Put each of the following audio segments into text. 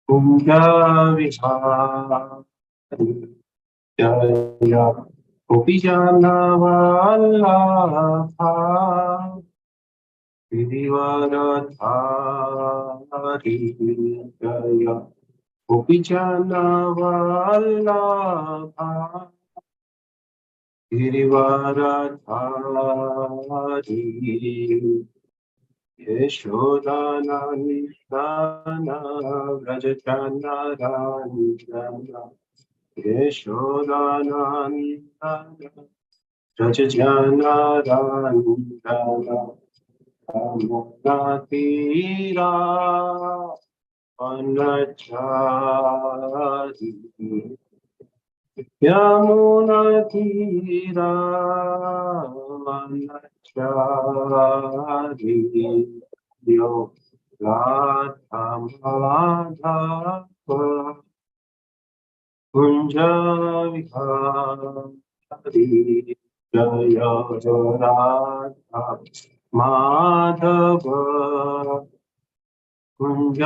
कुञ्ज विहारी जय गोपीजनवल्लभा गिरिवरधारी जय गोपीजनवल्लभा गिरिवरधारी यशोदानन्दन व्रजचन्द्रनन्दन यशोदानन्दन व्रजचन्द्रनन्दन यमुनातीरा वनचारी यमुनातीरा वनचारी यो राधा माधव कुंज विहारी जय राधा माधव कुंज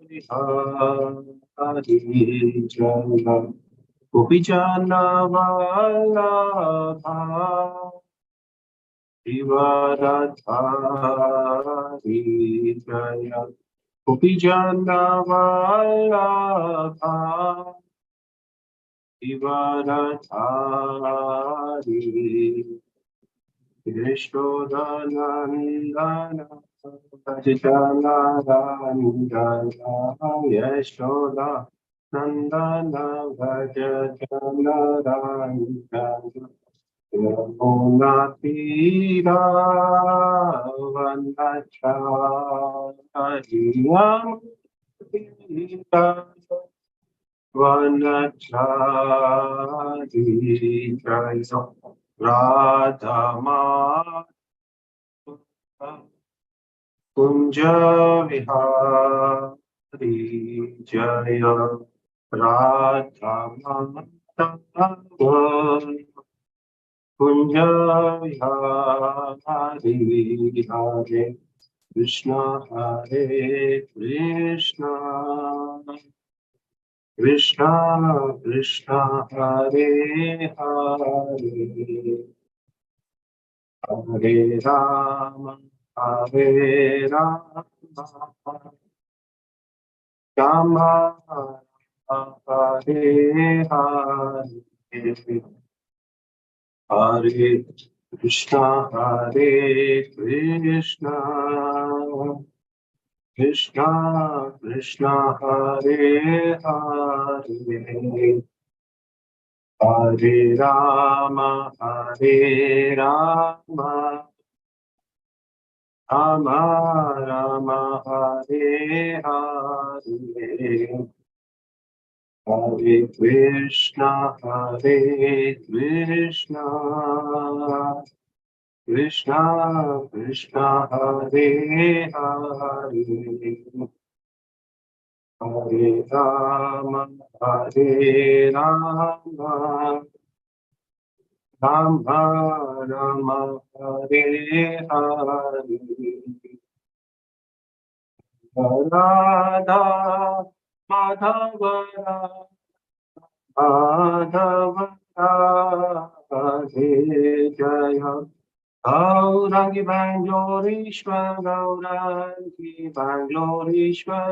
विहारी जय गोपीजनवल्लभा गिरिवरधारी जय गोपीजनवल्लभा गिरिवरधारी यशोदानन्दन व्रजचन्द्रनन्दन यशोदानन्दन व्रजचन्द्रनन्दन यमुनातीरा वनचारी यमुनातीरा वनचारी जय राधा माधव कुंज विहारी जय राधा माधव कुंज विहारी हरे कृष्ण कृष्ण कृष्ण हरे हरे हरे राम राम हरे हरे हरे कृष्ण कृष्ण कृष्ण हरे हरे हरे राम राम राम हरे हरे हरे कृष्ण कृष्ण कृष्ण हरे हरे हरे राम राम राम हरे हरे राधा माधव माधव राधे जय गौरांगी बैंगलोरीश्वर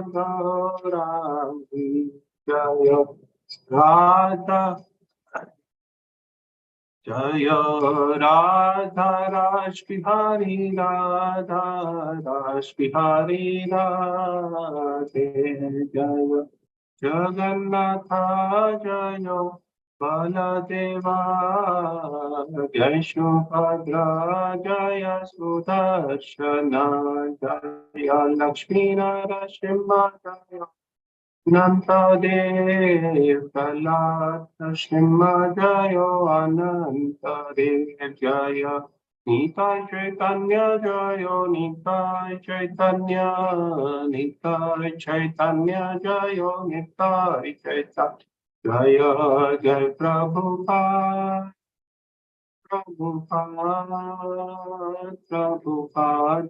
गौरांगी जय राधा जय राधा रासबिहारी राधे जय जगन्नाथ जय बलदेवा जय सुभद्रा जय सुदर्शन जय लक्ष्मी नरसिंह जय अनंतदेव कलाथ सिंह जय अनंतदेव जय निताय चैतन्य जय निताय चैतन्य जय निताय चैतन्य जय जय Prabhupada Prabhupada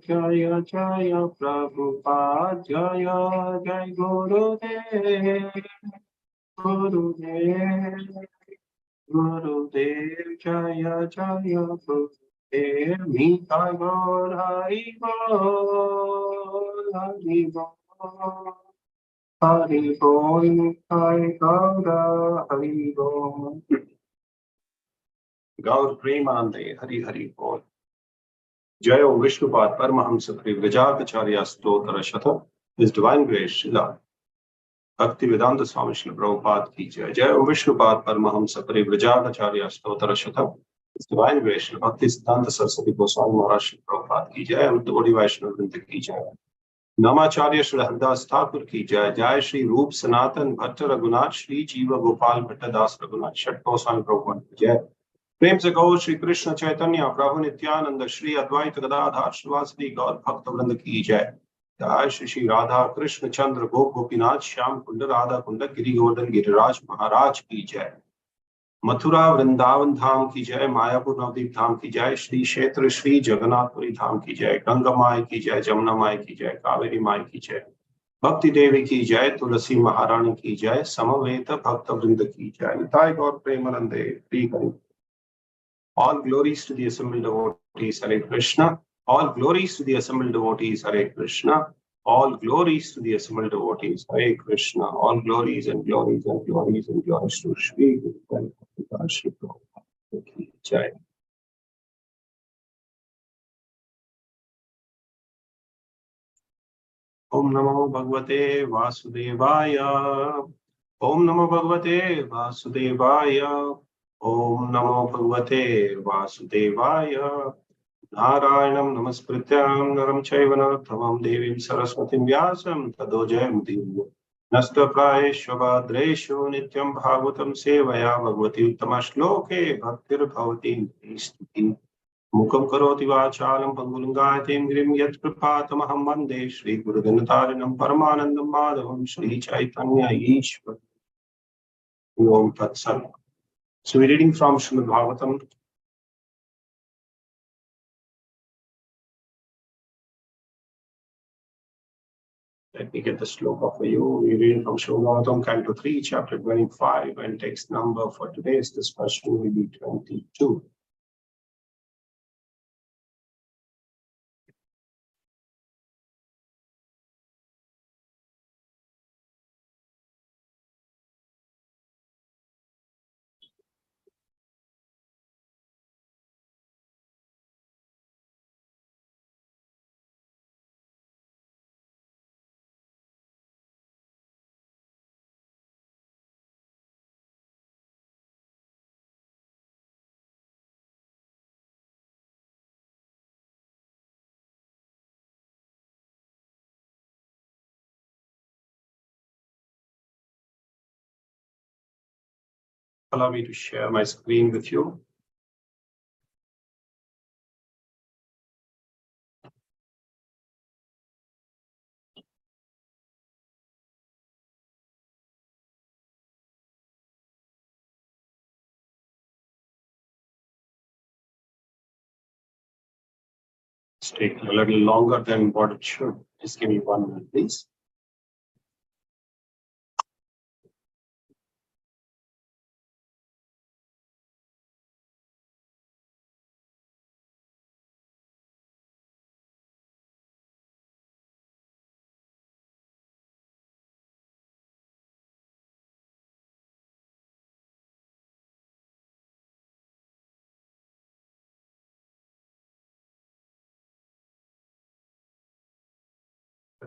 Jaya Jaya Prabhupada Jaya Jai Gurudev Gurudev Gurudev Jaya Jaya Gurudev Nitai Gaur Hari Bol Hari Bol Hari Bol Nitai Gaura Hari Bol Gaur Premanande Hari Hari Bol Jai O Vishnupad Paramahamsa Privrajacharya Stotra Shatam His Divine Grace Srila Bhaktivedanta Swami Srila Prabhupada ki Jai Jai O Vishnupad Paramahamsa Privrajacharya Stotra Shatam His Divine Grace Srila Bhaktivedanta Saraswati Goswami Maharaj Srila Prabhupada ki Jai and the Gaudiya Vaishnava Vrinda ki Jai Namacharya Srila Haridas Thakur ki Jai Jai Shri Roop Sanatan Bhatta Raghunath Shri Jiva Gopal Bhatta Das Raghunath Shat Goswami Prabhupada ki Jai प्रेम से गौ श्री कृष्ण चैतन्य प्रभु नित्यानंद श्री अद्वैत गदाधर श्रीवासदि गौर भक्त वृंद की जय जय श्री श्री राधा कृष्ण चंद्र गोप गोपीनाथ श्याम कुंड राधा कुंड गिरि गोवर्धन गिरिराज महाराज की जय मथुरा वृंदावन धाम की जय मायापुर नवदीप धाम की जय श्री क्षेत्र श्री जगन्नाथपुरी धाम की जय गंगा माई की जय जमुना माई की जय कावेरी माई की जय भक्ति देवी की जय तुलसी महारानी की जय समवेत भक्त वृंद की जय निताय गौर प्रेमानंदे Shri Hari All glories to the assembled devotees, Hare Krishna. All glories to the assembled devotees, Hare Krishna. All glories to the assembled devotees, Hare Krishna. All glories and glories and glories and glories to Shri Guru Shri Prabhupada ki Jai. Om Namo Bhagavate Vasudevaya. Om Namo Bhagavate Vasudevaya. Om Namo Bhagavate Vasudevaya. Narayanam Namaskrityam Naram Chaiva Narottamam Devim Saraswatim Vyasam Tado Jayamudin Nasta Prayeshu Bhadreshu Nityam Bhagavatam Sevaya Bhagavati Uttama Shloke Bhaktir Bhavati Stuti Mukam Karoti Vachalam Pangulungayatim Grim Yat Kripatamaham Vande Shri Guru Ganatarinam Paramanandam Madhavam Shri Chaitanya Ishwar Om Tat Sat. So we're reading from Srimad Bhagavatam. Let me get the sloka for you. We read from Srimad Bhagavatam, Canto 3, Chapter 25, and text number for today's discussion will be 22. Allow me to share my screen with you. It's taking a little longer than what it should. Just give me 1 minute, please.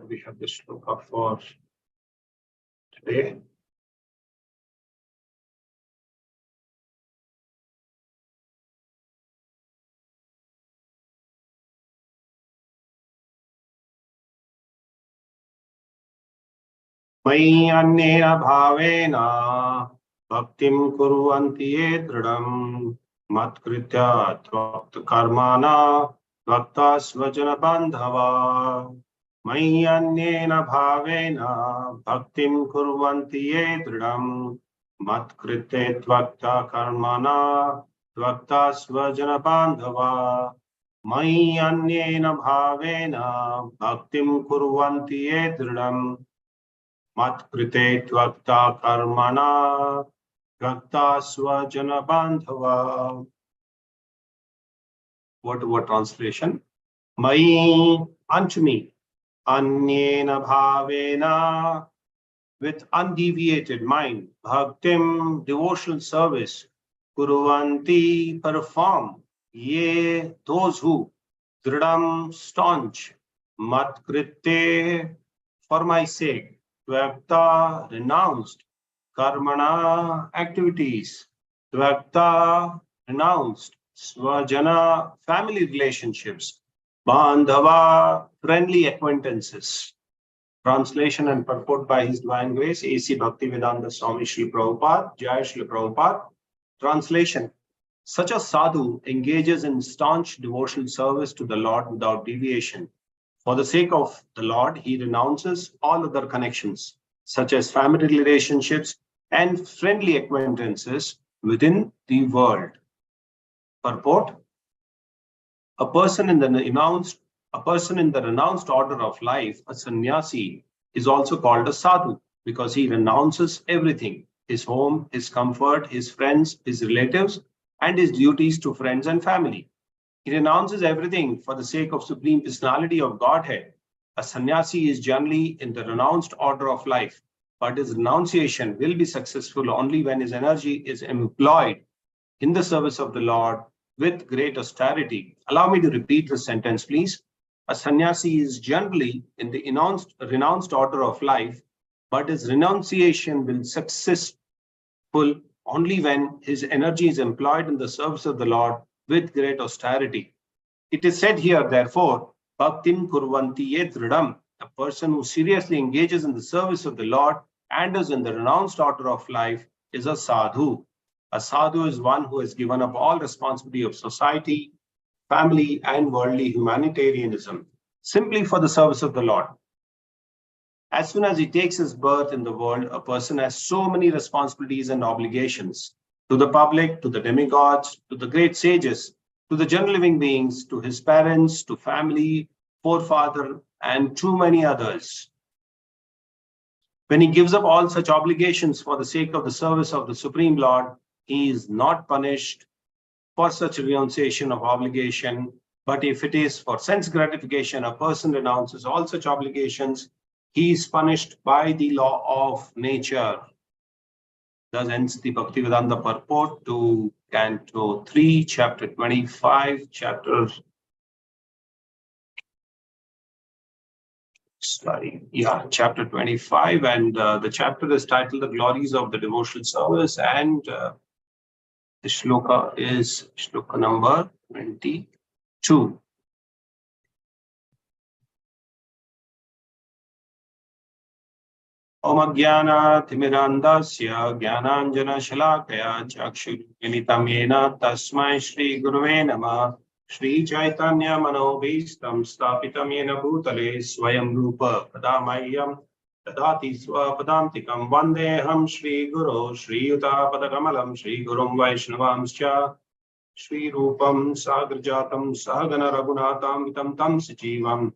We have the sloka for today. Mai annena bhavena bhaktim kurvanti ye dridam matkritya tvakt karmana bhakta svajana bandhava. Mai annena bhavena bhaktim kurvanti ye dridam matkritya tvakta karmana त्वक्ता स्वजनबान्धवा मयि अन्येन भावेन भक्तिं कुर्वन्ति ये दृढम् मत्कृते त्वक्ता कर्मणा त्वक्ता स्वजनबान्धवा. What translation? Mayi, unto me, anyena bhavena, with undeviated mind, bhaktim, devotional service, kuruvanti, perform, ye, those who, dridam, staunch, matkritte, for my sake, tvakta, renounced, karmana, activities, tvakta, renounced, swajana, family relationships, bandhava, friendly acquaintances. Translation and purport by His Divine Grace, A.C. Bhaktivedanta Swami Srila Prabhupada, Jai Srila Prabhupada. Translation: such a sadhu engages in staunch devotional service to the Lord without deviation. For the sake of the Lord, he renounces all other connections, such as family relationships and friendly acquaintances within the world. Purport: a person in the renounced order of life, a sannyasi, is also called a sadhu because he renounces everything: his home, his comfort, his friends, his relatives, and his duties to friends and family. He renounces everything for the sake of Supreme Personality of Godhead. A sannyasi is generally in the renounced order of life, but his renunciation will be successful only when his energy is employed in the service of the Lord with great austerity. Allow me to repeat this sentence, please. A sannyasi is generally in the renounced order of life, but his renunciation will be successful only when his energy is employed in the service of the Lord with great austerity. It is said here, therefore, Bhaktim Kurvanti Ye Dridam, a person who seriously engages in the service of the Lord and is in the renounced order of life, is a sadhu. A sadhu is one who has given up all responsibility of society, family, and worldly humanitarianism simply for the service of the Lord. As soon as he takes his birth in the world, a person has so many responsibilities and obligations to the public, to the demigods, to the great sages, to the general living beings, to his parents, to family, forefather, and too many others. When he gives up all such obligations for the sake of the service of the Supreme Lord, he is not punished for such renunciation of obligation. But if it is for sense gratification, a person renounces all such obligations, he is punished by the law of nature. Thus ends the Bhaktivedanta purport to Canto 3, Chapter 25, Chapter 25, and the chapter is titled The Glories of the Devotional Service, and the shloka is shloka number 22. Om Ajnana-timirandasya Jnananjana-shalakaya Chakshurmilitam Yena Tasmai Shri Guruve Namah. Shri Chaitanya Manobhistam Stapitam Yena Bhutale Swayam Rupa Padamayyam Tadati Swapadantikam Vandeham Shri Guru Shri Yuta Padakamalam Shri Gurum Vaishnavamscha Shri Rupam Sagrajatam Sahagana Raghunatam Vitam Tam Sajivam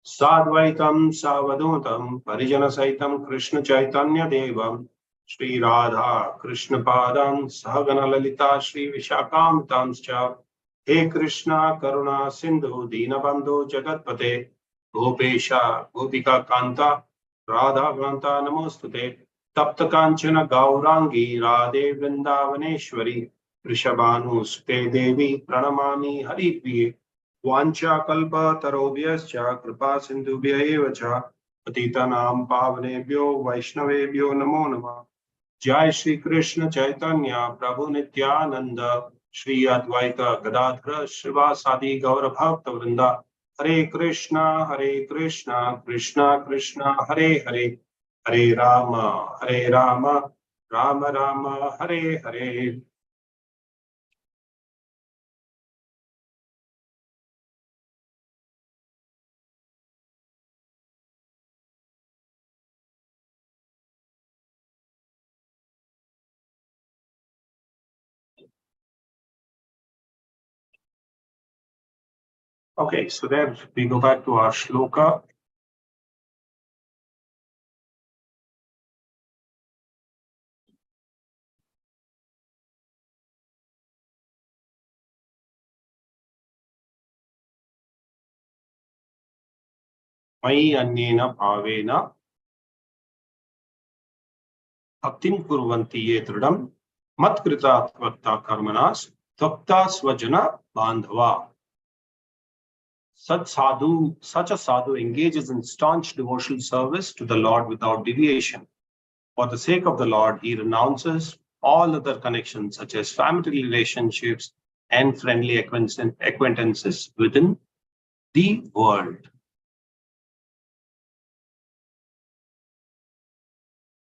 Sadvaitam Savadutam Parijana Saitam Krishna Chaitanya Devam Shri Radha Krishna Padam Sahagana Lalita Shri Vishakam Tamscha. He Krishna Karuna Sindhu Dinabandhu Jagatpate Gopesha Gopika Kanta Radha Kanta Namostute Tapta Kanchana Gaurangi Radhe Vrindavaneshwari Rishabhanu Sute Devi Pranamami Haripriye वाञ्छाकल्पतरुभ्यश्च कृपासिन्धुभ्य एव च पतितानां पावनेभ्यो वैष्णवेभ्यो नमो नमः। जय श्री कृष्ण चैतन्य प्रभु नित्यानंद श्री अद्वैत गदाधर श्रीवासादि गौर भक्त वृंद। हरे कृष्णा कृष्णा कृष्णा हरे हरे, हरे Ram Ram Ram Hare Hare. Okay, so there we go back to our shloka. Mayi annena bhavena bhaktim kurvanti ye dridam matkrita tvakta karmanas tvakta swajana bandhava. Such a sadhu engages in staunch devotional service to the Lord without deviation. For the sake of the Lord, he renounces all other connections such as family relationships and friendly acquaintances within the world.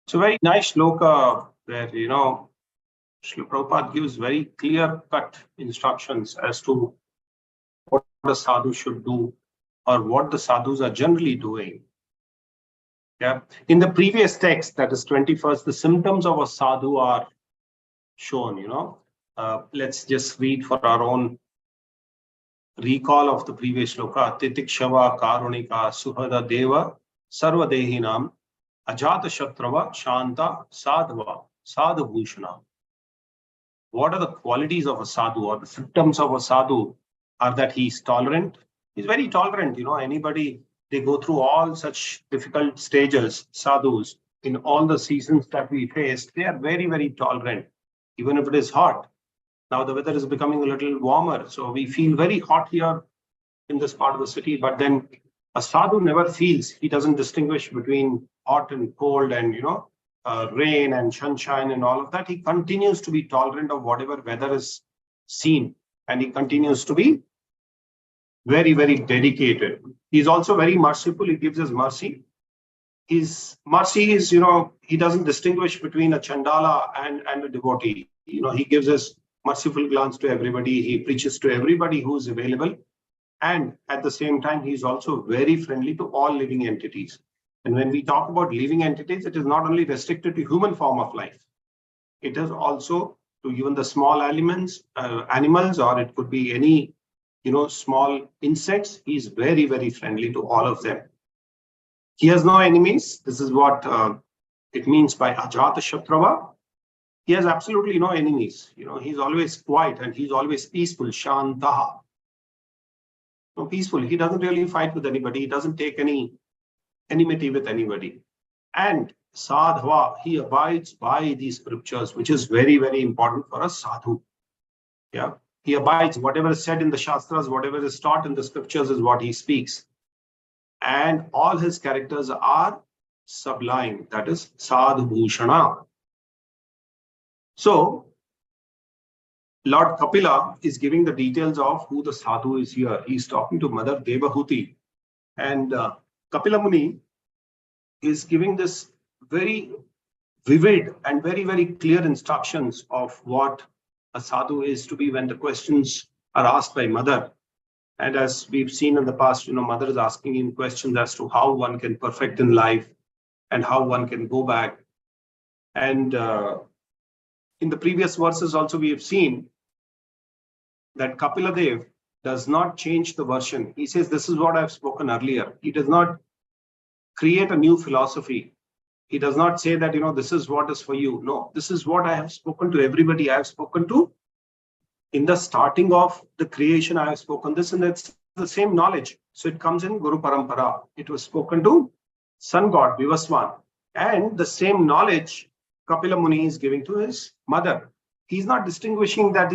It's a very nice shloka where, Srila Prabhupada gives very clear-cut instructions as to what the sadhu should do or what the sadhus are generally doing. Yeah. In the previous text, that is 21st, the symptoms of a sadhu are shown, let's just read for our own recall of the previous shloka. Titikshava karunika suhada deva sarvadehinam ajata shatrava shanta sadhava sadhubhushana. What are the qualities of a sadhu or the symptoms of a sadhu? Are that he's tolerant. He's very tolerant. Anybody, they go through all such difficult stages, sadhus, in all the seasons that we face, they are very, very tolerant, even if it is hot. Now the weather is becoming a little warmer, so we feel very hot here in this part of the city. But then a sadhu never feels, he doesn't distinguish between hot and cold and, rain and sunshine and all of that. He continues to be tolerant of whatever weather is seen, and he continues to be very, very dedicated. He's also very merciful. He gives us mercy. His mercy is, he doesn't distinguish between a chandala and a devotee. He gives us merciful glance to everybody. He preaches to everybody who's available. And at the same time, he's also very friendly to all living entities. And when we talk about living entities, it is not only restricted to human form of life. It is also to even the small animals, or it could be any, small insects. He's very, very friendly to all of them. He has no enemies. This is what it means by ajata shatrava. He has absolutely no enemies. He's always quiet and he's always peaceful. Shantaha. So peaceful. He doesn't really fight with anybody. He doesn't take any enmity with anybody. And sadhava, he abides by these scriptures, which is very, very important for a sadhu. Yeah. He abides, whatever is said in the Shastras, whatever is taught in the scriptures is what he speaks. And all his characters are sublime. That is sadhubhushana. So, Lord Kapila is giving the details of who the sadhu is here. He's talking to Mother Devahuti. And Kapila Muni is giving this very vivid and very, very clear instructions of what a sadhu is to be when the questions are asked by Mother. And as we've seen in the past, Mother is asking him questions as to how one can perfect in life and how one can go back. And in the previous verses also we have seen that Kapila Dev does not change the version. He says, this is what I've spoken earlier. He does not create a new philosophy. He does not say that, this is what is for you. No, this is what I have spoken to everybody. I have spoken to in the starting of the creation. I have spoken this, and it's the same knowledge. So it comes in Guru Parampara. It was spoken to Sun God, Vivaswan. And the same knowledge Kapila Muni is giving to his mother. He's not distinguishing that,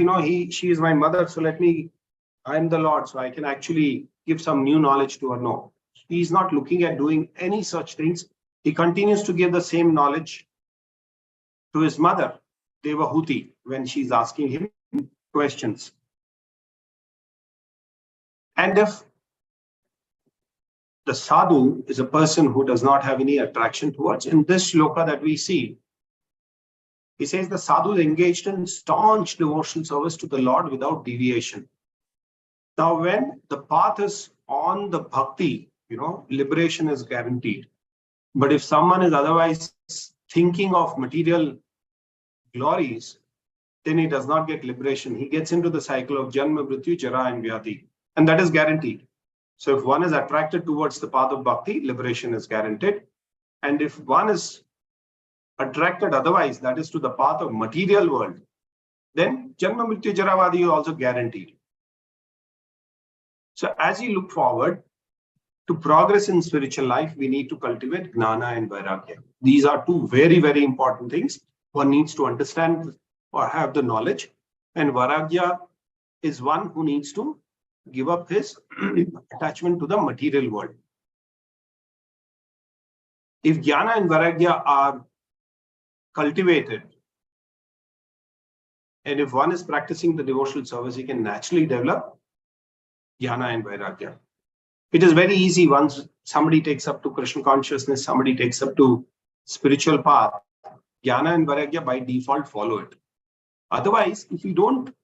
she is my mother, so I am the Lord, so I can actually give some new knowledge to her. No, he's not looking at doing any such things. He continues to give the same knowledge to his mother, Devahuti, when she's asking him questions. And if the sadhu is a person who does not have any attraction towards, in this shloka that we see, he says the sadhu is engaged in staunch devotional service to the Lord without deviation. Now, when the path is on the bhakti, liberation is guaranteed. But if someone is otherwise thinking of material glories, then he does not get liberation. He gets into the cycle of Janma, Mrityu, Jara, and Vyadhi. And that is guaranteed. So if one is attracted towards the path of bhakti, liberation is guaranteed. And if one is attracted otherwise, that is to the path of material world, then Janma Mrityu Jaravadi is also guaranteed. So as you look forward to progress in spiritual life, we need to cultivate Gnana and Vairagya. These are two very, very important things. One needs to understand or have the knowledge. And Vairagya is one who needs to give up his attachment to the material world. If Jnana and Vairagya are cultivated, and if one is practicing the devotional service, he can naturally develop Jnana and Vairagya. It is very easy once somebody takes up to Krishna consciousness, somebody takes up to spiritual path, Jnana and Vairagya by default follow it. Otherwise, if we don't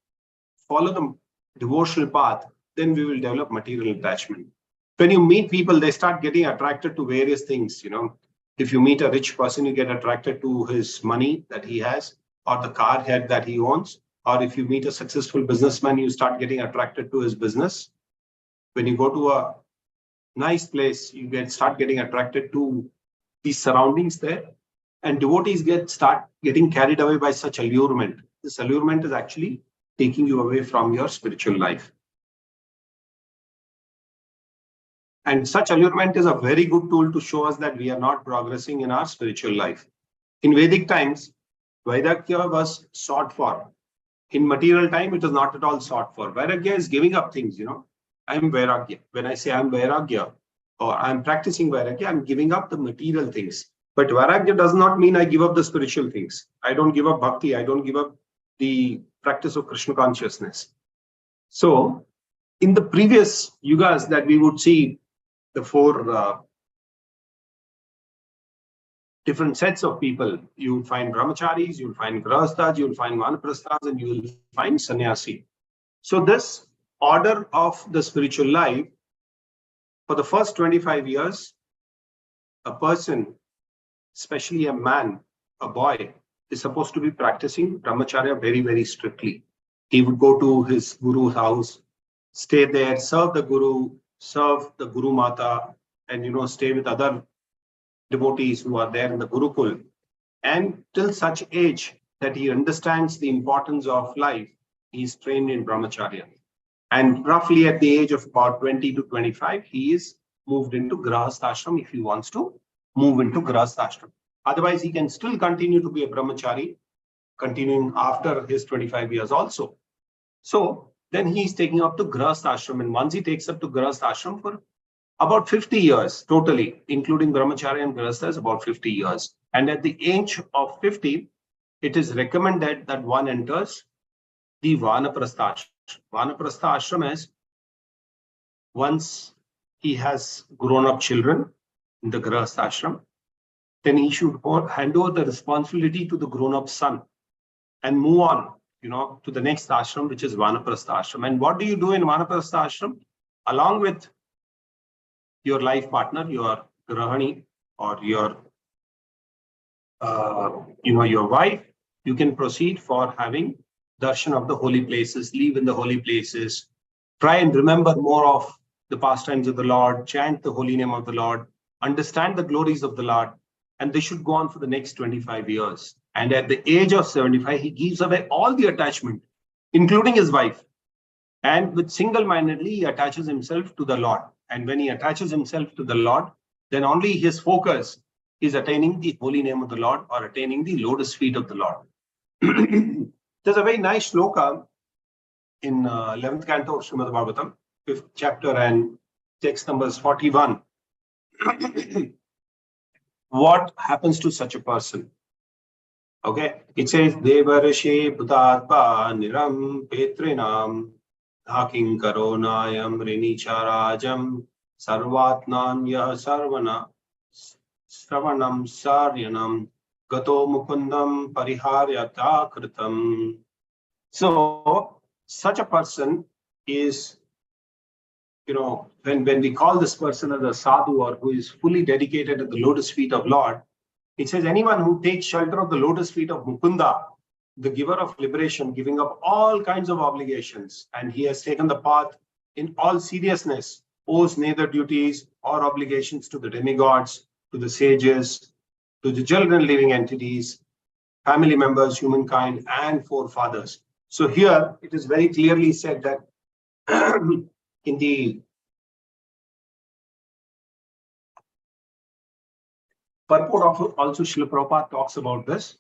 follow the devotional path, then we will develop material attachment. When you meet people, they start getting attracted to various things. If you meet a rich person, you get attracted to his money that he has, or the car head that he owns. Or if you meet a successful businessman, you start getting attracted to his business. When you go to a nice place, you start getting attracted to the surroundings there. And devotees start getting carried away by such allurement. This allurement is actually taking you away from your spiritual life. And such allurement is a very good tool to show us that we are not progressing in our spiritual life. In Vedic times, Vairagya was sought for. In material time, it is not at all sought for. Vairagya is giving up things, I am Vairagya. When I say I am Vairagya or I am practicing Vairagya, I am giving up the material things. But Vairagya does not mean I give up the spiritual things. I don't give up bhakti. I don't give up the practice of Krishna consciousness. So, in the previous yugas that we would see, the four different sets of people, you will find brahmacharis, you will find grahasthas, you will find vanaprasthas, and you will find sannyasi. So this order of the spiritual life, for the first 25 years, a person, especially a man, a boy, is supposed to be practicing brahmacharya very, very strictly. He would go to his guru's house, stay there, serve the guru mata, and stay with other devotees who are there in the Gurukul. And till such age that he understands the importance of life, he is trained in brahmacharya. And roughly at the age of about 20 to 25, he is moved into grahastha ashram if he wants to move into grahastha ashram. Otherwise, he can still continue to be a brahmachari, continuing after his 25 years also. So then he is taking up to grahastha ashram, and once he takes up to grahastha ashram for about 50 years totally, including brahmacharya and grahastha, is about 50 years. And at the age of 50, it is recommended that one enters the vanaprastha ashram. Vanaprastha ashram is once he has grown up children in the grahastha ashram, then he should hand over the responsibility to the grown-up son and move on, to the next ashram, which is vanaprastha ashram. And what do you do in vanaprastha ashram? Along with your life partner, your grahani, or your wife, you can proceed for having darshan of the holy places, live in the holy places, try and remember more of the pastimes of the Lord, chant the holy name of the Lord, understand the glories of the Lord, and they should go on for the next 25 years. And at the age of 75, he gives away all the attachment, including his wife. And with single-mindedly, he attaches himself to the Lord. And when he attaches himself to the Lord, then only his focus is attaining the holy name of the Lord or attaining the lotus feet of the Lord. There's a very nice shloka in 11th canto of Srimad Bhagavatam, 5th chapter and text numbers 41. What happens to such a person? Okay, it says, Devarashe Bhutatpa Niram Petrinam Dhaking Karonayam Rinicharajam Sarvatnan Yah Sarvanam Saryanam Gato Mukundam Pariharyata Kritam. So, such a person is, when we call this person as a sadhu or who is fully dedicated to the lotus feet of Lord, it says anyone who takes shelter of the lotus feet of Mukunda, the giver of liberation, giving up all kinds of obligations, and he has taken the path in all seriousness, owes neither duties or obligations to the demigods, to the sages, to the children living entities, family members, humankind, and forefathers. So here it is very clearly said that in the purport of also Srila Prabhupada talks about this,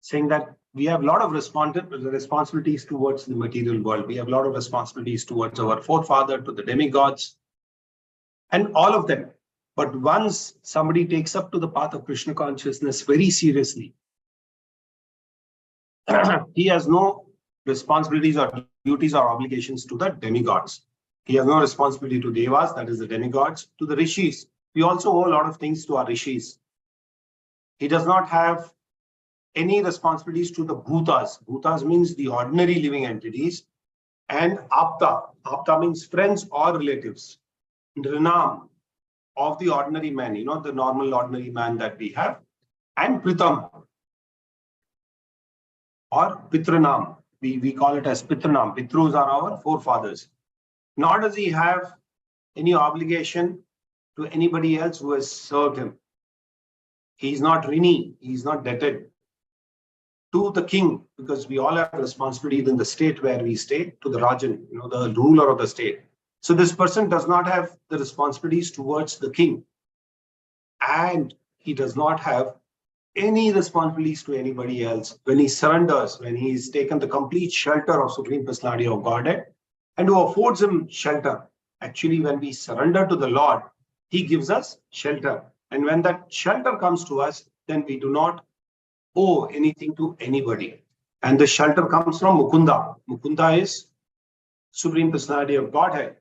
saying that we have a lot of responsibilities towards the material world. We have a lot of responsibilities towards our forefather, to the demigods, and all of them. But once somebody takes up to the path of Krishna consciousness very seriously, he has no responsibilities or duties or obligations to the demigods. He has no responsibility to devas, that is the demigods, to the rishis. We also owe a lot of things to our rishis. He does not have any responsibilities to the bhutas. Bhutas means the ordinary living entities. And apta. Apta means friends or relatives. Nrinam, of the ordinary man, the normal ordinary man that we have. And pritam, or pitranam. We call it as pitranam. Pitrus are our forefathers. Nor does he have any obligation to anybody else who has served him. He is not rini, he is not debted to the king, because we all have responsibility in the state where we stay, to the Rajan, the ruler of the state. So this person does not have the responsibilities towards the king. And he does not have any responsibilities to anybody else when he surrenders, when he is taken the complete shelter of Supreme Personality of Godhead and who affords him shelter. Actually, when we surrender to the Lord, he gives us shelter. And when that shelter comes to us, then we do not owe anything to anybody. And the shelter comes from Mukunda. Mukunda is Supreme Personality of Godhead.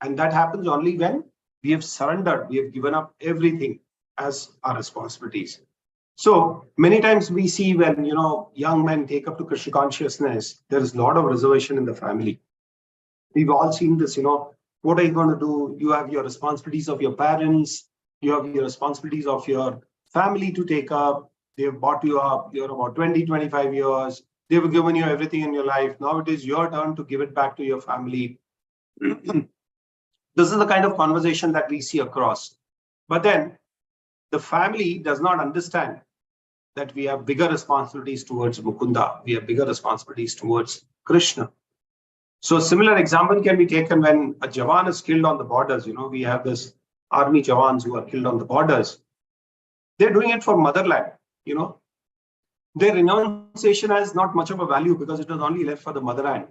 And that happens only when we have surrendered, we have given up everything as our responsibilities. So many times we see when, young men take up to Krishna consciousness, there is a lot of reservation in the family. We've all seen this, what are you going to do? You have your responsibilities of your parents, you have your responsibilities of your family to take up. They've brought you up, you're about 20, 25 years. They've given you everything in your life. Now it is your turn to give it back to your family. This is the kind of conversation that we see across. But then the family does not understand that we have bigger responsibilities towards Mukunda. We have bigger responsibilities towards Krishna. So a similar example can be taken when a Jawan is killed on the borders. We have this army Jawans who are killed on the borders. They're doing it for motherland. Their renunciation has not much of a value because it was only left for the motherland.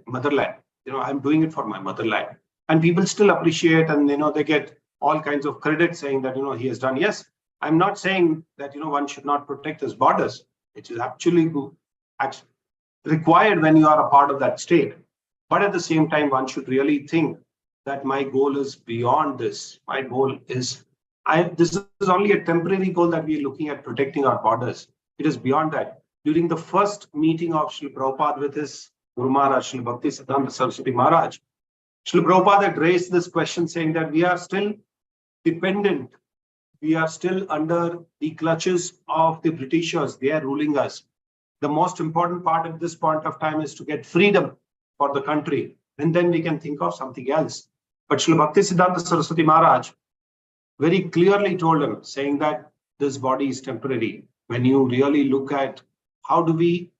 I'm doing it for my motherland. And people still appreciate, and they get all kinds of credit saying that he has done. Yes, I'm not saying that one should not protect his borders, which is actually required when you are a part of that state. But at the same time, one should really think that my goal is beyond this. My goal is, this is only a temporary goal that we are looking at, protecting our borders. It is beyond that. During the first meeting of Srila Prabhupada with his Guru Maharaj, Srila Bhaktisiddhanta Saraswati Maharaj, Srila Prabhupada had raised this question saying that we are still dependent. We are still under the clutches of the Britishers. They are ruling us. The most important part at this point of time is to get freedom for the country. And then we can think of something else. But Srila Bhaktisiddhanta Saraswati Maharaj very clearly told him, saying that this body is temporary. When you really look at how do we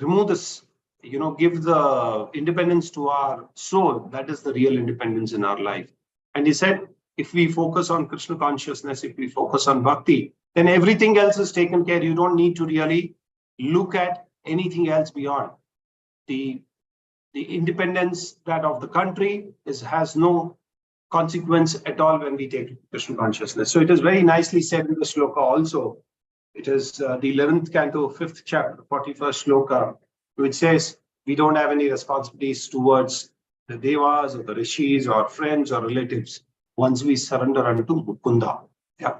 remove this, give the independence to our soul, that is the real independence in our life. And he said, if we focus on Krishna consciousness, if we focus on bhakti, then everything else is taken care. You don't need to really look at anything else beyond. The independence that of the country has no consequence at all when we take Krishna consciousness. So it is very nicely said in the shloka also. It is the 11th canto, 5th chapter, 41st shloka, which says we don't have any responsibilities towards the devas or the rishis or friends or relatives once we surrender unto Mukunda. Yeah.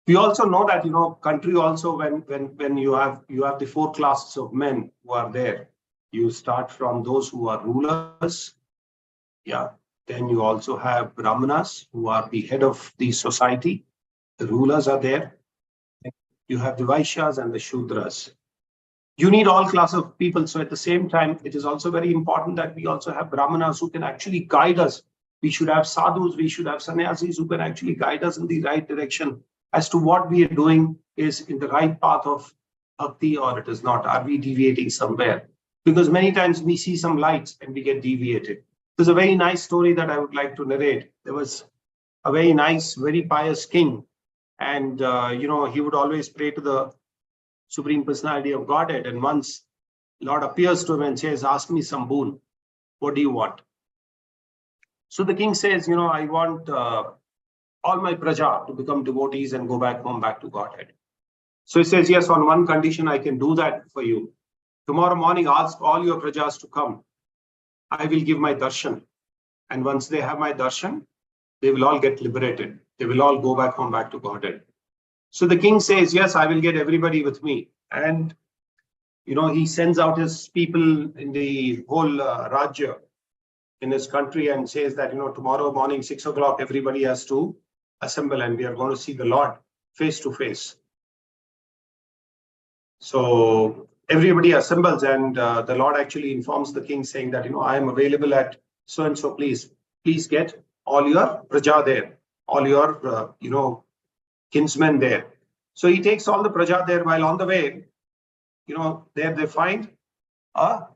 We also know that country also when you have the four classes of men who are there. You start from those who are rulers. Yeah. Then you also have Brahmanas who are the head of the society. The rulers are there. You have the Vaishyas and the Shudras. You need all class of people. So at the same time, it is also very important that we also have brahmanas who can actually guide us. We should have sadhus, we should have sannyasis who can actually guide us in the right direction as to what we are doing is in the right path of bhakti or it is not. Are we deviating somewhere? Because many times we see some lights and we get deviated. There's a very nice story that I would like to narrate. There was a very nice, very pious king. And, he would always pray to the Supreme Personality of Godhead. And once Lord appears to him and says, ask me some boon. What do you want? So the king says, I want all my praja to become devotees and go back home, back to Godhead. So he says, yes, on one condition, I can do that for you. Tomorrow morning, ask all your prajas to come. I will give my darshan. And once they have my darshan, they will all get liberated. They will all go back home, back to Godhead. So the king says, yes, I will get everybody with me. And, he sends out his people in the whole Rajya, in his country, and says that, tomorrow morning, 6 o'clock, everybody has to assemble and we are going to see the Lord face to face. So everybody assembles and the Lord actually informs the king saying that, I am available at so-and-so, please get all your praja there, all your, kinsmen there. So he takes all the praja there. While on the way, there they find a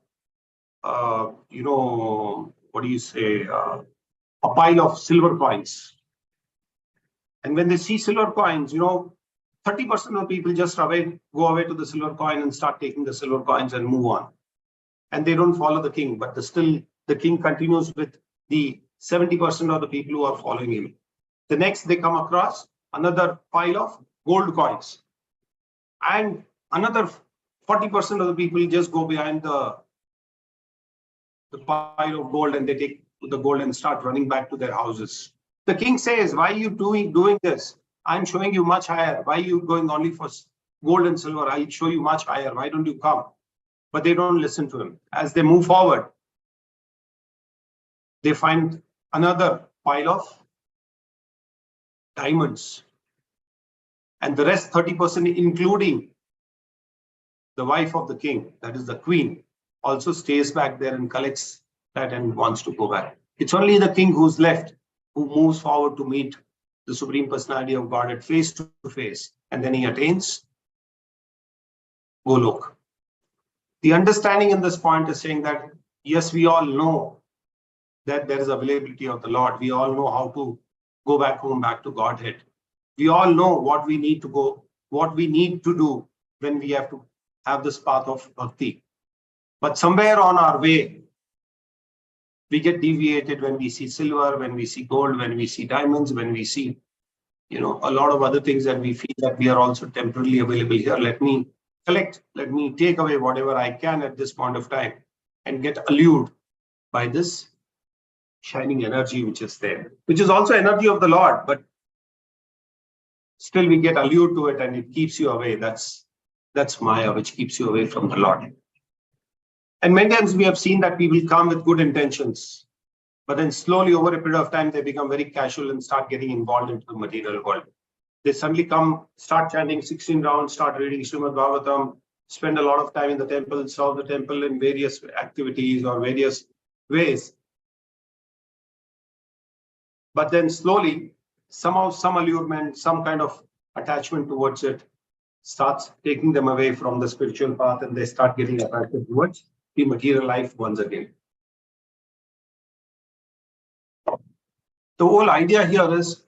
pile of silver coins. And when they see silver coins, 30% of people just go away to the silver coin and start taking the silver coins and move on. And they don't follow the king, but still the king continues with the 70% of the people who are following him. The next they come across another pile of gold coins. And another 40% of the people just go behind the pile of gold and they take the gold and start running back to their houses. The king says, why are you doing this? I'm showing you much higher. Why are you going only for gold and silver? I'll show you much higher. Why don't you come? But they don't listen to him. As they move forward, they find another pile of diamonds. And the rest 30%, including the wife of the king, that is the queen, also stays back there and collects that and wants to go back. It's only the king who's left, who moves forward to meet the Supreme Personality of Godhead face to face, and then he attains Golok. The understanding in this point is saying that, yes, we all know that there is availability of the Lord. We all know how to go back home, back to Godhead. We all know what we need to do when we have to have this path of bhakti. But somewhere on our way, we get deviated when we see silver, when we see gold, when we see diamonds, when we see, a lot of other things that we feel that we are also temporarily available here. Let me collect, let me take away whatever I can at this point of time and get allured by this shining energy which is there, which is also energy of the Lord, but still we get allured to it and it keeps you away. That's Maya, which keeps you away from the Lord. And many times we have seen that people come with good intentions, but then slowly over a period of time, they become very casual and start getting involved into the material world. They suddenly come, start chanting 16 rounds, start reading Srimad Bhagavatam, spend a lot of time in the temple, serve the temple in various activities or various ways. But then slowly, somehow some allurement, some kind of attachment towards it starts taking them away from the spiritual path and they start getting attracted towards the material life once again. The whole idea here is,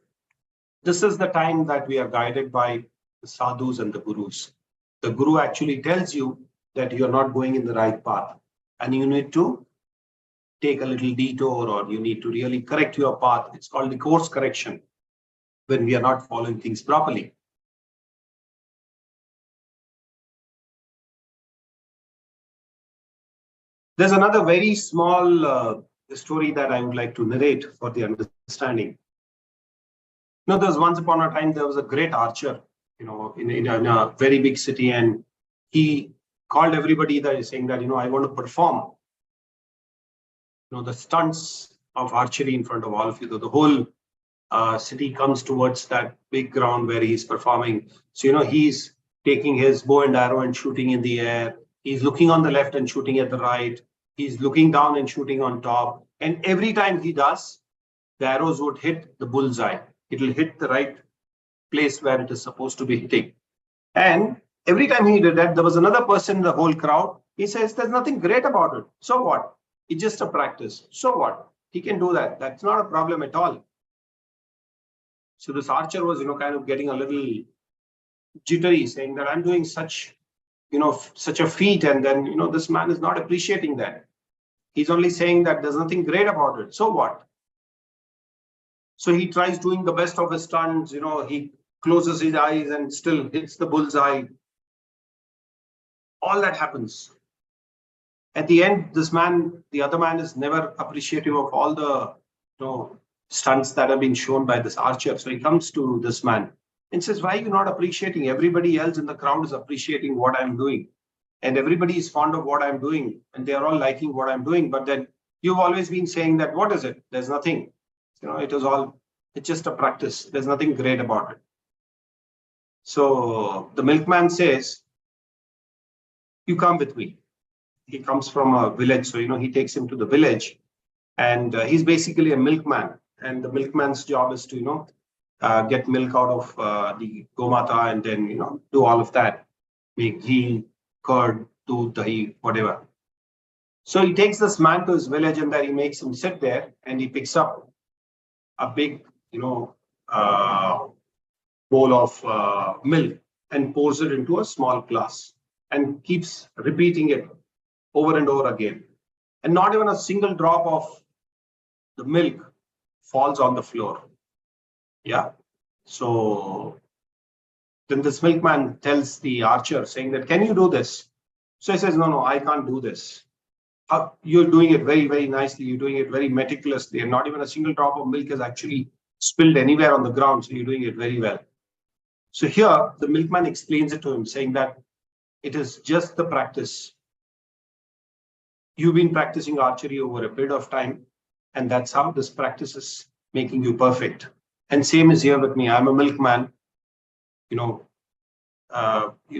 this is the time that we are guided by the sadhus and the gurus. The guru actually tells you that you are not going in the right path and you need to take a little detour or you need to really correct your path. It's called the course correction when we are not following things properly. There's another very small story that I would like to narrate for the understanding. There's once upon a time, there was a great archer, in a very big city, and he called everybody that is saying that, I want to perform, the stunts of archery in front of all of you. The whole city comes towards that big ground where he's performing. So, he's taking his bow and arrow and shooting in the air. He's looking on the left and shooting at the right. He's looking down and shooting on top. And every time he does, the arrows would hit the bullseye. It will hit the right place where it is supposed to be hitting. And every time he did that, there was another person in the whole crowd. He says, there's nothing great about it. So what? It's just a practice. So what? He can do that. That's not a problem at all. So this archer was, kind of getting a little jittery, saying that I'm doing such a feat, and then, this man is not appreciating that. He's only saying that there's nothing great about it. So what? So he tries doing the best of his stunts, he closes his eyes and still hits the bullseye. All that happens. At the end, the other man is never appreciative of all the, stunts that have been shown by this archer. So he comes to this man and says, why are you not appreciating? Everybody else in the crowd is appreciating what I'm doing. And everybody is fond of what I'm doing. And they're all liking what I'm doing. But then you've always been saying that, what is it? There's nothing. It's just a practice. There's nothing great about it. So the milkman says, you come with me. He comes from a village. So, he takes him to the village. And he's basically a milkman. And the milkman's job is to, get milk out of the gomata and then, do all of that. Make ghee, curd, doodh, dahi, whatever. So he takes this man to his village and then he makes him sit there and he picks up a big, bowl of milk and pours it into a small glass and keeps repeating it over and over again. And not even a single drop of the milk falls on the floor. Yeah. So then this milkman tells the archer, saying that, can you do this? So he says, no, I can't do this. You're doing it very, very nicely. You're doing it very meticulously. And not even a single drop of milk is actually spilled anywhere on the ground. So you're doing it very well. So here, the milkman explains it to him, saying that it is just the practice. You've been practicing archery over a period of time. And that's how this practice is making you perfect. And same is here with me. I'm a milkman,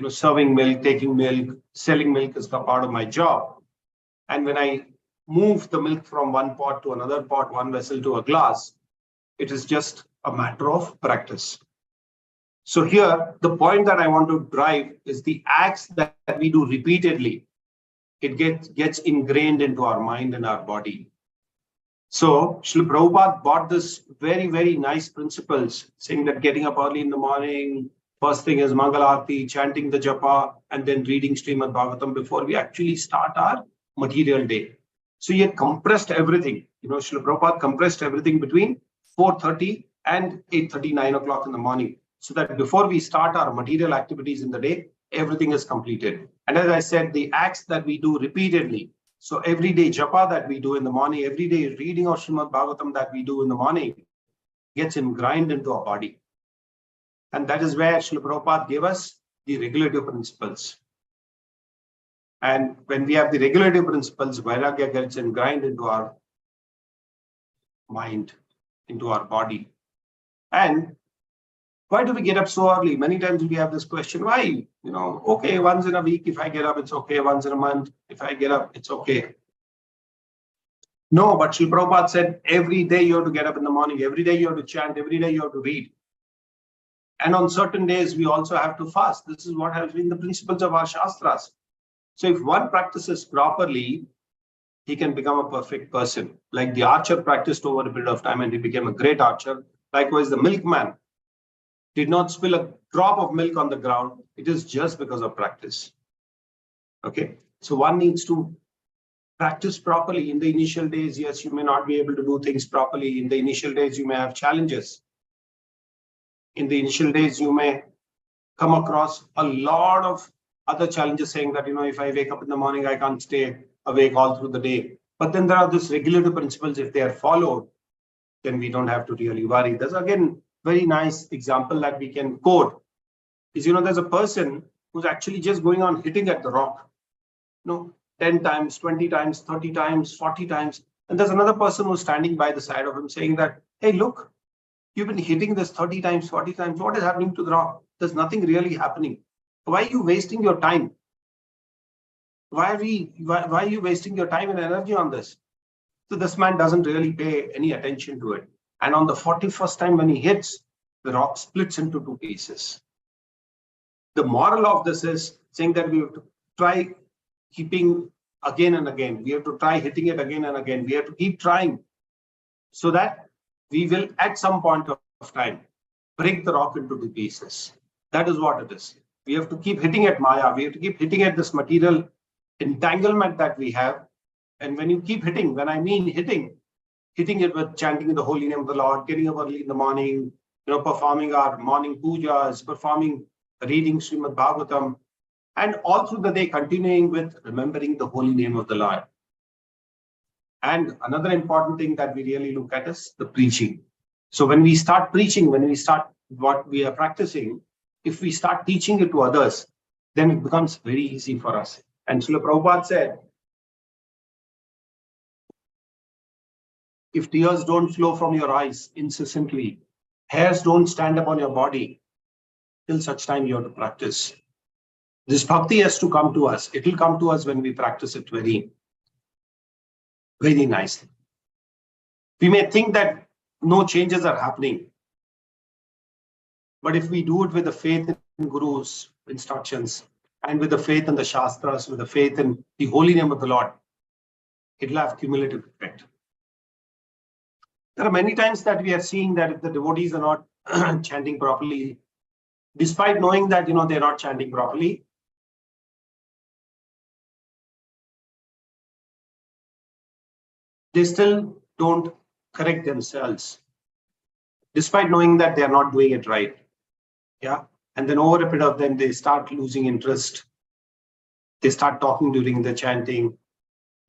serving milk, taking milk, selling milk is a part of my job. And when I move the milk from one pot to another pot, one vessel to a glass, it is just a matter of practice. So here, the point that I want to drive is the acts that we do repeatedly. It gets ingrained into our mind and our body. So Srila Prabhupada brought this very, very nice principles, saying that getting up early in the morning, first thing is Mangal Aarti, chanting the japa, and then reading Srimad Bhagavatam before we actually start our material day. So he had compressed everything. Srila Prabhupada compressed everything between 4:30 and 8:30, 9 o'clock in the morning, so that before we start our material activities in the day, everything is completed. And as I said, the acts that we do repeatedly, so every day japa that we do in the morning, every day reading of Srimad Bhagavatam that we do in the morning gets ingrained into our body. And that is where Srila Prabhupada gave us the regulative principles. And when we have the regulative principles, Vairagya gets ingrained into our mind, into our body. And why do we get up so early? Many times we have this question, why? Okay, once in a week, if I get up, it's okay. Once in a month, if I get up, it's okay. No, but Srila Prabhupada said, every day you have to get up in the morning, every day you have to chant, every day you have to read. And on certain days, we also have to fast. This is what has been the principles of our Shastras. So if one practices properly, he can become a perfect person. Like the archer practiced over a period of time and he became a great archer. Likewise, the milkman did not spill a drop of milk on the ground. It is just because of practice. Okay. So one needs to practice properly. In the initial days, yes, you may not be able to do things properly. In the initial days, you may have challenges. In the initial days, you may come across a lot of other challenges, saying that, if I wake up in the morning, I can't stay awake all through the day. But then there are these regulative principles. If they are followed, then we don't have to really worry. There's again very nice example that we can quote is, there's a person who's actually just going on hitting at the rock, 10 times, 20 times, 30 times, 40 times. And there's another person who's standing by the side of him saying that, hey, look, you've been hitting this 30 times, 40 times. What is happening to the rock? There's nothing really happening. Why are you wasting your time? why are you wasting your time and energy on this? So this man doesn't really pay any attention to it. And on the 41st time when he hits, the rock splits into two pieces. The moral of this is saying that we have to try keeping again and again. We have to try hitting it again and again. We have to keep trying so that we will at some point of time break the rock into two pieces. That is what it is. We have to keep hitting at Maya. We have to keep hitting at this material entanglement that we have. And when you keep hitting, when I mean hitting it with chanting the holy name of the Lord, getting up early in the morning, performing our morning pujas, performing reading Srimad Bhagavatam, and all through the day continuing with remembering the holy name of the Lord. And another important thing that we really look at is the preaching. So when we start preaching, when we start what we are practicing, if we start teaching it to others, then it becomes very easy for us. And Srila Prabhupada said, if tears don't flow from your eyes incessantly, hairs don't stand up on your body, till such time you have to practice. This bhakti has to come to us. It will come to us when we practice it very, very nicely. We may think that no changes are happening, but if we do it with the faith in Guru's instructions and with the faith in the Shastras, with the faith in the holy name of the Lord, it will have cumulative effect. There are many times that we are seeing that if the devotees are not chanting properly, despite knowing that they're not chanting properly, they still don't correct themselves, despite knowing that they are not doing it right. Yeah. And then over a period of them, they start losing interest. They start talking during the chanting.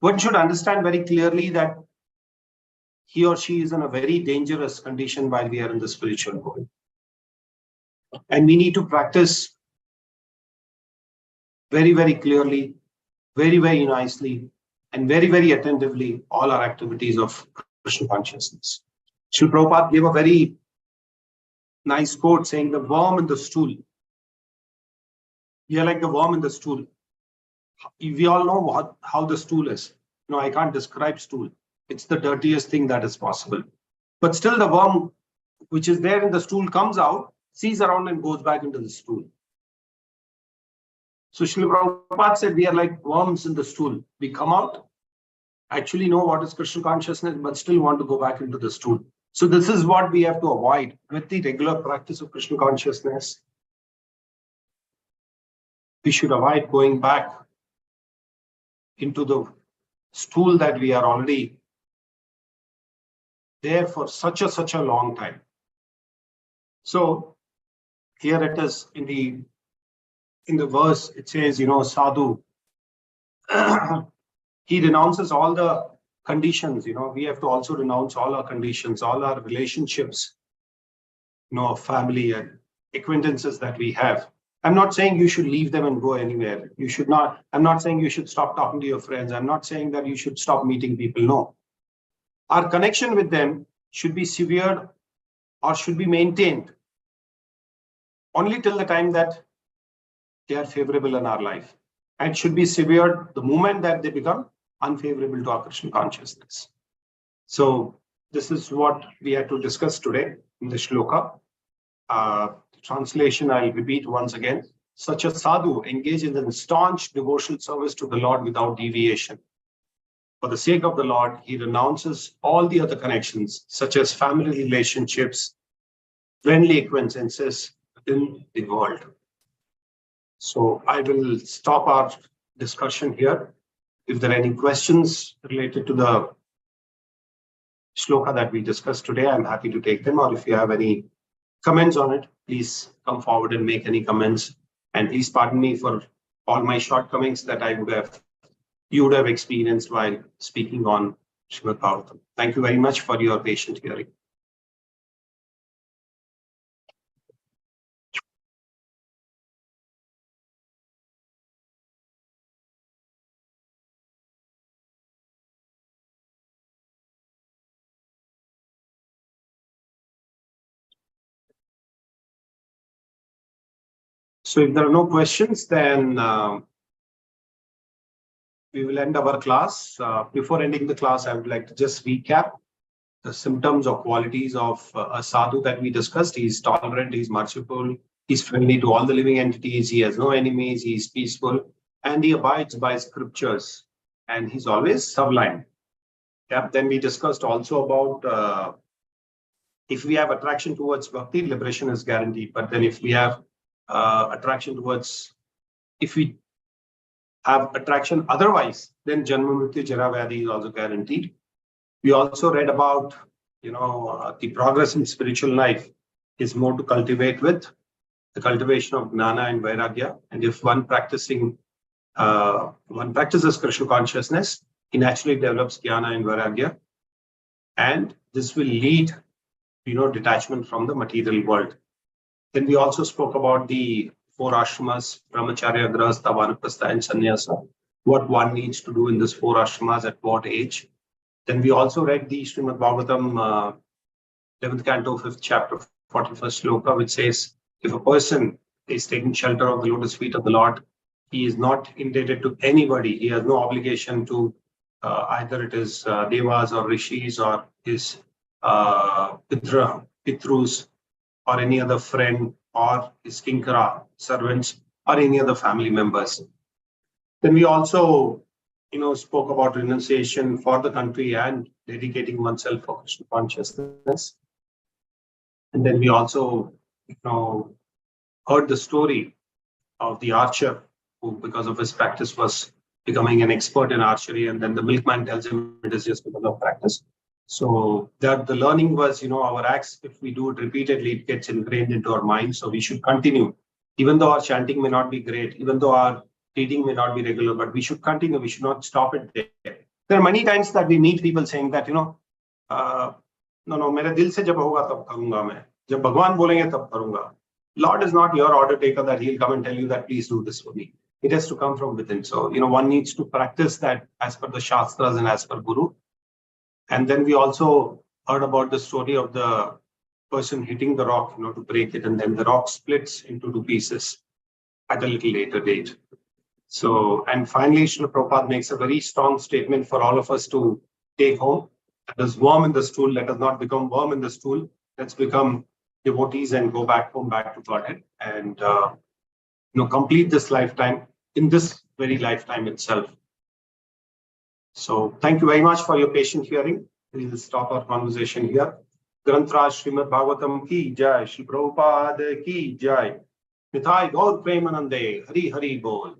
One should understand very clearly that he or she is in a very dangerous condition while we are in the spiritual world. And we need to practice very, very clearly, very, very nicely, and very, very attentively all our activities of Krishna consciousness. Srila Prabhupada gave a very nice quote saying, the worm in the stool. We are like the worm in the stool. We all know how the stool is. I can't describe stool. It's the dirtiest thing that is possible. But still the worm which is there in the stool comes out, sees around and goes back into the stool. So Srila Prabhupada said we are like worms in the stool. We come out, actually know what is Krishna consciousness, but still want to go back into the stool. So this is what we have to avoid with the regular practice of Krishna consciousness. We should avoid going back into the stool that we are already there for such a long time. So here it is in the verse, it says, sadhu, he renounces all the conditions. We have to also renounce all our conditions, all our relationships, family and acquaintances that we have. I'm not saying you should leave them and go anywhere. You should not. I'm not saying you should stop talking to your friends. I'm not saying that you should stop meeting people. No. Our connection with them should be severed or should be maintained only till the time that they are favorable in our life, and should be severed the moment that they become unfavorable to our Krishna consciousness. So this is what we had to discuss today in the shloka. Translation, I'll repeat once again. Such a sadhu engages in staunch devotional service to the Lord without deviation. For the sake of the Lord, he renounces all the other connections, such as family relationships, friendly acquaintances within the world. So I will stop our discussion here. If there are any questions related to the shloka that we discussed today, I'm happy to take them. Or if you have any comments on it, please come forward and make any comments. And please pardon me for all my shortcomings that you would have experienced while speaking on Srimad Bhagavatam. Thank you very much for your patient hearing. So if there are no questions, then we will end our class. Before ending the class, I would like to just recap the symptoms or qualities of a sadhu that we discussed. He is tolerant, he is merciful, he's friendly to all the living entities, he has no enemies, he is peaceful, and he abides by scriptures, and he's always sublime. Yep. Then we discussed also about if we have attraction towards bhakti, liberation is guaranteed. But then if we have attraction towards, if we have attraction otherwise, then Janma Mrityu Jara Vyadhi is also guaranteed. We also read about, the progress in spiritual life is more to cultivate with the cultivation of Gnana and Vairagya. And if one practices Krishna consciousness, he naturally develops Jnana and Vairagya. And this will lead, detachment from the material world. Then we also spoke about the 4 ashramas, Brahmacharya, Grahastha, Vanaprastha, and Sannyasa, what one needs to do in this 4 ashramas at what age. Then we also read the Srimad Bhagavatam, 11th canto, 5th chapter, 41st sloka, which says, if a person is taking shelter of the lotus feet of the Lord, he is not indebted to anybody. He has no obligation to either it is devas or rishis or his pitrus or any other friend or his kinkara servants or any other family members. Then we also spoke about renunciation for the country and dedicating oneself for Krishna consciousness. And then we also, heard the story of the archer who, because of his practice, was becoming an expert in archery. And then the milkman tells him it is just because of practice. So that the learning was, our acts, if we do it repeatedly, it gets ingrained into our mind. So we should continue, even though our chanting may not be great, even though our reading may not be regular, but we should continue. We should not stop it there. There are many times that we meet people saying that, no, मेरे दिल से जब होगा तब करूंगा मैं. जब भगवान बोलेंगे तब करूंगा. Lord is not your order taker that he'll come and tell you that please do this for me. It has to come from within. So, one needs to practice that as per the Shastras and as per Guru. And then we also heard about the story of the person hitting the rock, to break it. And then the rock splits into 2 pieces at a little later date. So, and finally, Srila Prabhupada makes a very strong statement for all of us to take home. Let us worm in the stool. Let us not become worm in the stool. Let's become devotees and go back home, back to Godhead, and complete this lifetime in this very lifetime itself. So thank you very much for your patient hearing. We will stop our conversation here. Grantraj Srimad Bhagavatam ki jai, Shri Prabhupada ki jai. Nithai Gaur Premanande, Hari Hari Bol.